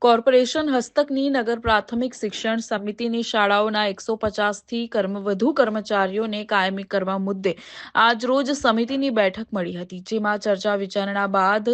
Corporation હસ્તકની નગર પ્રાથમિક શિક્ષણ સમિતિની શાળાઓના 150થી વધુ કર્મચારીઓને કાયમી કરવા મુદ્દે આજરોજ સમિતિની બેઠક મળી હતી, જેમાં ચર્ચા વિચારણા બાદ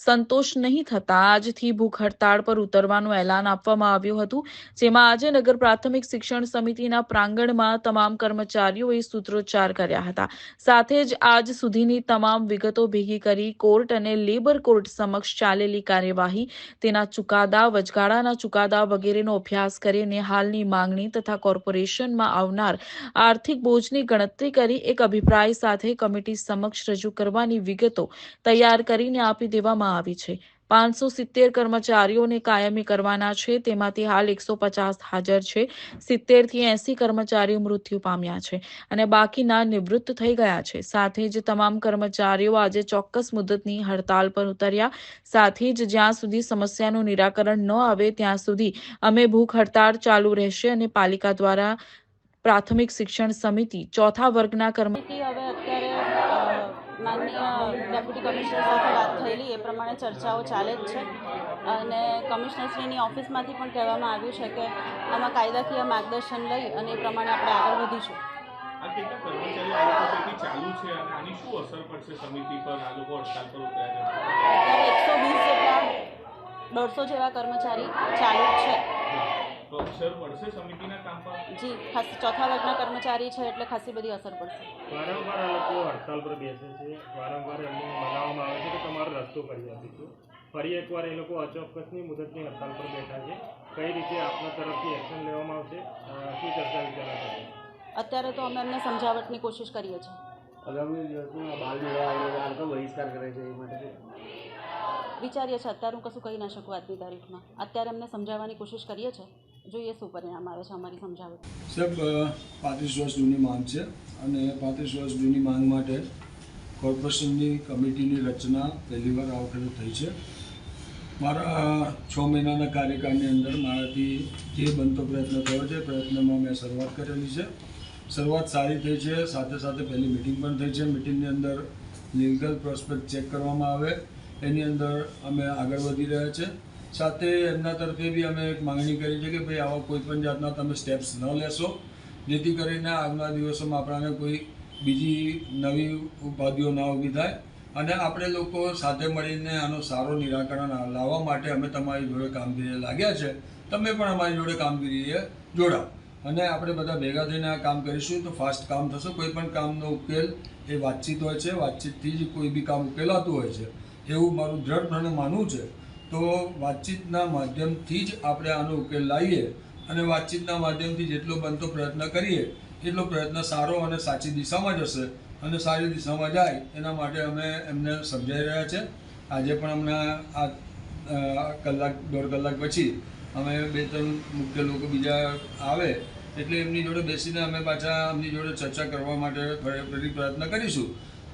સંતોષ નહીં થતા આજથી ભૂખ હડતાળ પર ઉતરવાનું એલાન આપવામાં આવ્યું હતું, જેમાં આજે નગર પ્રાથમિક શિક્ષણ સમિતિના પ્રાંગણમાં તમામ કર્મચારીઓએ સૂત્રોચ્ચાર કર્યા હતા. સાથે જ આજ સુધીની તમામ વિગતો ભેગી કરી કોર્ટ અને લેબર કોર્ટ સમક્ષ ચાલેલી કાર્યવાહી, તેના ચુકાદા, વચગાળાના ચુકાદા વગેરેનો અભ્યાસ કરીને હાલની માંગણી તથા કોર્પોરેશનમાં આવનાર આર્થિક બોજની ગણતરી કરી એક અભિપ્રાય સાથે કમિટી સમક્ષ રજૂ કરવાની વિગતો તૈયાર કરીને આપી દેવામાં આવી છે. 570 કર્મચારીઓને કાયમી કરવાના છે, તેમાંથી હાલ 150 હાજર છે. 70 થી 80 કર્મચારીઓ મૃત્યુ પામ્યા છે અને બાકીના નિવૃત્ત થઈ ગયા છે. સાથે જ તમામ કર્મચારીઓ આજે ચોક્કસ મુદતની હડતાલ પર ઉતર્યા. સાથે જ જ્યાં સુધી સમસ્યાનું નિરાકરણ ન આવે ત્યાં સુધી અમે ભૂખ હડતાળ ચાલુ રહેશે અને પાલિકા દ્વારા પ્રાથમિક શિક્ષણ સમિતિ ચોથા વર્ગના માનનીય ડેપ્યુટી કમિશનર સાથે વાત થયેલી એ પ્રમાણે ચર્ચાઓ ચાલે જ છે અને કમિશનરશ્રીની ઓફિસમાંથી પણ કહેવામાં આવ્યું છે કે આમાં કાયદાકીય માર્ગદર્શન લઈ અને એ પ્રમાણે આપણે આગળ વધીશું. આ કેટલા કર્મચારીઓ ચાલુ છે અને આની શું અસર પડશે સમિતિ પર? આ લોકો હડતાલ પર ઉતર્યા છે. અત્યારે 120 જેટલા 150 જેવા કર્મચારી ચાલુ છે. તો અસર પડશે સમિતિના કામ પર? જી, ખાસ ચોથા વર્ગના કર્મચારી છે એટલે ખાસી બધી અસર પડશે. વારંવાર આ લોકો હડતાલ પર બેસે છે, વારંવાર એમને મનાવવામાં આવે છે કે તમારો રસ્તો કરી આપીશું. ફરી એકવાર એ લોકો અચોક્કસની મુદતની હડતાલ પર બેઠા છે. કઈ રીતે આપના તરફથી એક્શન લેવામાં આવશે, શું ચર્ચા વિચારણા કરશે? અત્યારે તો અમે એમને સમજાવટની કોશિશ કરીએ છીએ. આગામી દિવસમાં બાલ વિવાહ બહિષ્કાર કરે છે એ માટે વિચારીએ છીએ. અત્યારે હું કશું કહી ના શકું આજની તારીખમાં. અત્યારે એમને સમજાવવાની કોશિશ કરીએ છીએ, જોઈએ શું પરિણામ આવે છે અમારી સમજાવટ. સાહેબ, 35 વર્ષ જૂની માંગ છે અને 35 વર્ષ જૂની માંગ માટે કોર્પોરેશનની કમિટીની રચના પહેલીવાર આ વખતે થઈ છે. મારા 6 મહિનાના કાર્યકાળની અંદર મારાથી જે બનતો પ્રયત્ન થયો છે, પ્રયત્નમાં મેં શરૂઆત કરેલી છે. શરૂઆત સારી થઈ છે. સાથે સાથે પહેલી મિટિંગ પણ થઈ છે. મિટિંગની અંદર લીગલ પ્રોસ્પેક્ટ ચેક કરવામાં આવે એની અંદર અમે આગળ વધી રહ્યા છે. સાથે એમના તરફે બી અમે એક માંગણી કરી છે કે ભાઈ આવા કોઈ પણ જાતના તમે સ્ટેપ્સ ન લેશો, જેથી કરીને આવનાર દિવસોમાં આપણાને કોઈ બીજી નવી ઉપાધિઓ ના ઊભી થાય અને આપણે લોકો સાથે મળીને આનો સારો નિરાકરણ લાવવા માટે અમે તમારી જોડે કામગીરીએ લાગ્યા છે. તમે પણ અમારી જોડે કામગીરીએ જોડાઓ અને આપણે બધા ભેગા થઈને આ કામ કરીશું તો ફાસ્ટ કામ થશે. કોઈ પણ કામનો ઉકેલ એ વાતચીત હોય છે. વાતચીતથી જ કોઈ બી કામ ઉકેલાતું હોય છે એવું મારું દ્રઢપણે માનવું છે. તો વાતચીતના માધ્યમથી જ આપણે આનો ઉકેલ લાવીએ અને વાતચીતના માધ્યમથી જેટલો બનતો પ્રયત્ન કરીએ એટલો પ્રયત્ન સારો અને સાચી દિશામાં જશે અને સારી દિશામાં જાય એના માટે અમે એમને સમજાવી રહ્યા છે. આજે પણ હમણાં આ કલાક 1.5 કલાક પછી અમે 2-3 મુખ્ય લોકો બીજા આવે એટલે એમની જોડે બેસીને અમે પાછા એમની જોડે ચર્ચા કરવા માટે ફરી પ્રયત્ન કરીશું.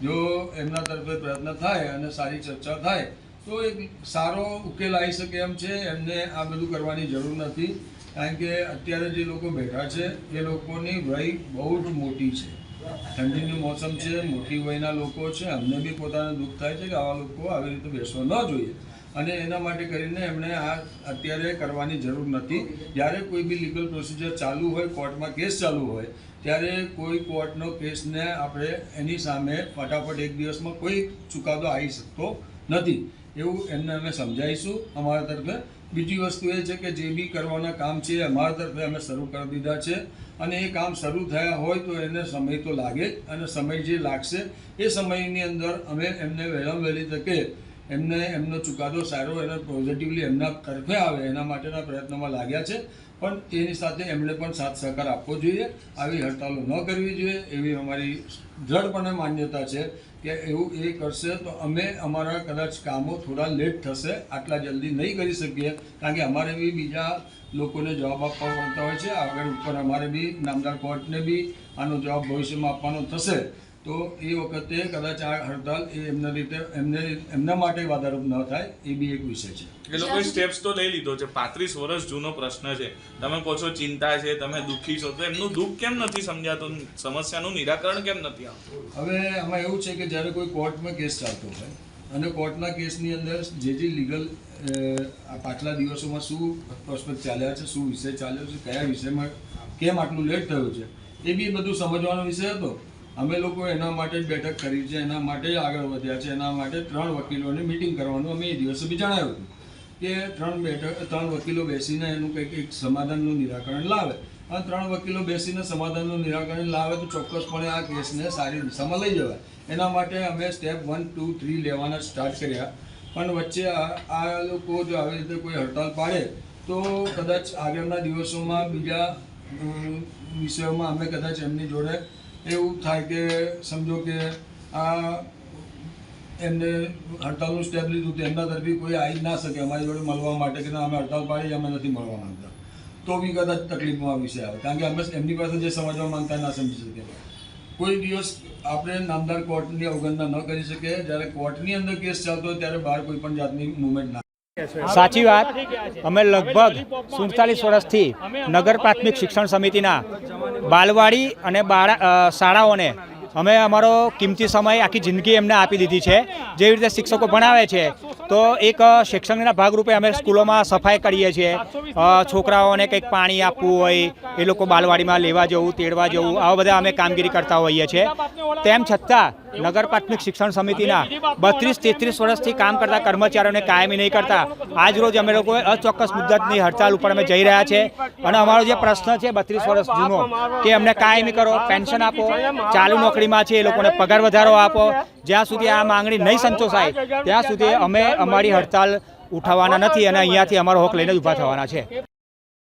જો એમના તરફે પ્રયત્ન થાય અને સારી ચર્ચા થાય તો એક સારો ઉકેલ આવી શકે એમ છે. એમને આ બધું કરવાની જરૂર નથી, કારણ કે અત્યારે જે લોકો બેઠા છે એ લોકોની વય બહુ જ મોટી છે. ઠંડીનું મોસમ છે, મોટી વયના લોકો છે. અમને બી પોતાને દુઃખ થાય છે કે આવા લોકો આવી રીતે બેસવા ન જોઈએ અને એના માટે કરીને એમણે આ અત્યારે કરવાની જરૂર નથી. જ્યારે કોઈ બી લીગલ પ્રોસિજર ચાલુ હોય, કોર્ટમાં કેસ ચાલુ હોય, ત્યારે કોઈ કોર્ટનો કેસને આપણે એની સામે ફટાફટ એક દિવસમાં કોઈ ચુકાદો આવી શકતો નથી. એવું એમને અમે સમજાવીશું અમારા તરફે. બીજી વસ્તુ એ છે કે જે બી કરવાના કામ છે એ અમારા તરફે અમે શરૂ કરી દીધા છે અને એ કામ શરૂ થયા હોય તો એને સમય તો લાગે જ અને સમય જે લાગશે એ સમયની અંદર અમે એમને વહેલામાં વહેલી તકે એમને એમનો ચુકાદો સારો અને પોઝિટિવલી એમના તરફે આવે એના માટેના પ્રયત્નોમાં લાગ્યા છે. પણ એની સાથે એમણે પણ સાથ સહકાર આપવો જોઈએ. આવી હડતાલો ન કરવી જોઈએ એવી અમારી દ્રઢપણે માન્યતા છે કે એવું એ કરશે તો અમે અમારા કદાચ કામો થોડા લેટ થશે, આટલા જલ્દી નહીં કરી શકીએ, કારણ કે અમારે બી બીજા લોકોને જવાબ આપવા પડતા હોય છે. આગળ ઉપર અમારે બી નામદાર કોર્ટને બી આનો જવાબ ભવિષ્યમાં આપવાનો થશે. તો એ વખતે કદાચ આ હડતાલ એ એમના માટે વાધારૂપ ન થાય એ બી એક વિષય છે. એ લોકોએ સ્ટેપ્સ તો લઈ લીધો છે. 35 વર્ષ જૂનો પ્રશ્ન છે. તમે કહો છો ચિંતા છે, તમે દુઃખી છો, તો એમનું દુઃખ કેમ નથી સમજાતું? સમસ્યાનું નિરાકરણ કેમ નથી આવતું? હવે આમાં એવું છે કે જ્યારે કોઈ કોર્ટમાં કેસ ચાલતો હોય અને કોર્ટના કેસની અંદર જે લીગલ આ પાછલા દિવસોમાં શું પ્રોસ્પેક્ટ ચાલ્યા છે, શું વિષય ચાલ્યો છે, કયા વિષયમાં કેમ આટલું લેટ થયું છે, એ બી બધું સમજવાનો વિષય હતો. અમે લોકો એના માટે જ બેઠક કરી છે, એના માટે જ આગળ વધ્યા છે. એના માટે 3 વકીલોની મિટિંગ કરવાનું અમે એ દિવસે બી જણાવ્યું હતું કે 3 વકીલો બેસીને એનું કંઈક એક સમાધાનનું નિરાકરણ લાવે. અને 3 વકીલો બેસીને સમાધાનનું નિરાકરણ લાવે તો ચોક્કસપણે આ કેસને સારી દિશામાં લઈ જવાય. એના માટે અમે સ્ટેપ 1, 2, 3 લેવાના સ્ટાર્ટ કર્યા. પણ વચ્ચે આ લોકો જો આવી રીતે કોઈ હડતાલ પાડે તો કદાચ આગળના દિવસોમાં બીજા વિષયોમાં અમે કદાચ એમની જોડે એવું થાય કે સમજો કે આ એમને હડતાલનું સ્ટેપ લીધું તો એમના તરફી કોઈ આવી ના શકે અમારી જોડે મળવા માટે કે ના અમે હડતાલ પાડી અમે નથી મળવા માંગતા, તો બી કદાચ તકલીફમાં વિષય આવે. કારણ કે અમે એમની પાસે જે સમજવા માંગતા ના સમજી શકીએ. કોઈ દિવસ આપણે નામદાર કોર્ટની અવગણના ન કરી શકીએ. જ્યારે કોર્ટની અંદર કેસ ચાલતો હોય ત્યારે બહાર કોઈ પણ જાતની મૂવમેન્ટ ના. સાચી વાત. અમે લગભગ 47 વર્ષથી નગર પ્રાથમિક શિક્ષણ સમિતિના બાલવાડી અને શાળાઓને અમે અમારો કિંમતી સમય આખી જિંદગી એમને આપી દીધી છે. જેવી રીતે શિક્ષકો ભણાવે છે તો એક શિક્ષણના ભાગરૂપે અમે સ્કૂલોમાં સફાઈ કરીએ છીએ. છોકરાઓને કંઈક પાણી આપવું હોય, એ લોકો બાલવાડીમાં લેવા જવું, તેડવા જવું, આવા બધા અમે કામગીરી કરતા હોઈએ છીએ. તેમ છતાં નગર પ્રાથમિક શિક્ષણ સમિતિના 32-33 વર્ષથી કામ કરતા કર્મચારીઓને કાયમી નહીં કરતા આજ રોજ અમે લોકો અચોક્કસ મુદ્દતની હડતાલ ઉપર અમે જઈ રહ્યા છે. અને અમારો જે પ્રશ્ન છે 32 વર્ષ જૂનો કે અમને કાયમી કરો, પેન્શન આપો, ચાલુ નોકરીમાં છે એ લોકોને પગાર વધારો આપો. જ્યાં સુધી આ માંગણી નહીં સંતોષાય ત્યાં સુધી અમે અમારી હડતાલ ઉઠાવવાના નથી અને અહીંયાથી અમારો હક લઈને જ ઊભા થવાના છે.